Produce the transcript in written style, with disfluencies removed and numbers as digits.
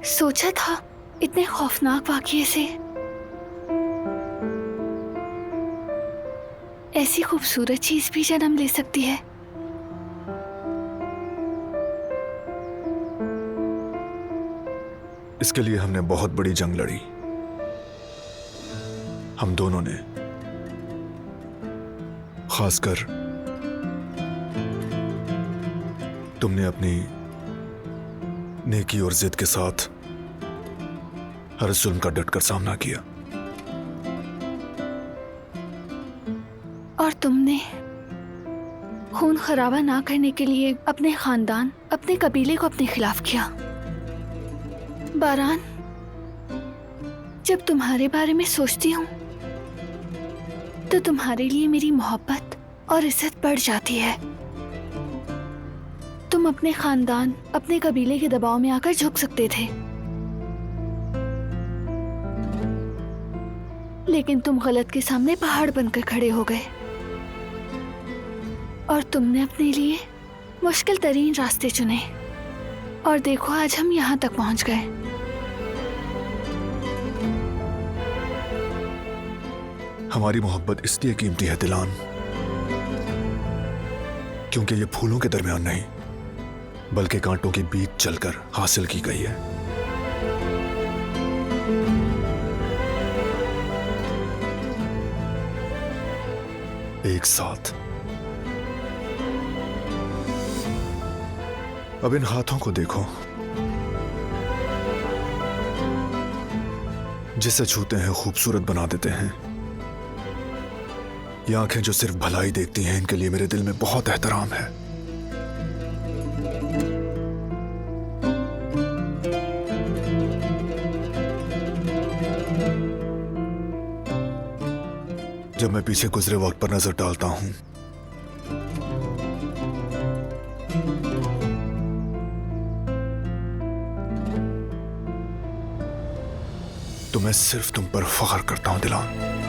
सोचा था इतने खौफनाक वाकये से ऐसी खूबसूरत चीज भी जन्म ले सकती है। इसके लिए हमने बहुत बड़ी जंग लड़ी, हम दोनों ने। खासकर तुमने अपनी नेकी और जिद के साथ हर जुल्म का डटकर सामना किया, और तुमने खून खराबा ना करने के लिए अपने खानदान, अपने कबीले को अपने खिलाफ किया। बारान, जब तुम्हारे बारे में सोचती हूँ तो तुम्हारे लिए मेरी मोहब्बत और इज्जत बढ़ जाती है। तुम अपने खानदान, अपने कबीले के दबाव में आकर झुक सकते थे, लेकिन तुम गलत के सामने पहाड़ बनकर खड़े हो गए और तुमने अपने लिए मुश्किल तरीन रास्ते चुने। और देखो आज हम यहाँ तक पहुँच गए। हमारी मोहब्बत इसलिए कीमती है दिलान, क्योंकि ये फूलों के दरमियान नहीं बल्कि कांटों के बीच चलकर हासिल की गई है। एक साथ। अब इन हाथों को देखो, जिसे छूते हैं खूबसूरत बना देते हैं। ये आंखें जो सिर्फ भलाई देखती हैं, इनके लिए मेरे दिल में बहुत एहतराम है। जब मैं पीछे गुजरे वक्त पर नजर डालता हूं तो मैं सिर्फ तुम पर फख्र करता हूं दिलान।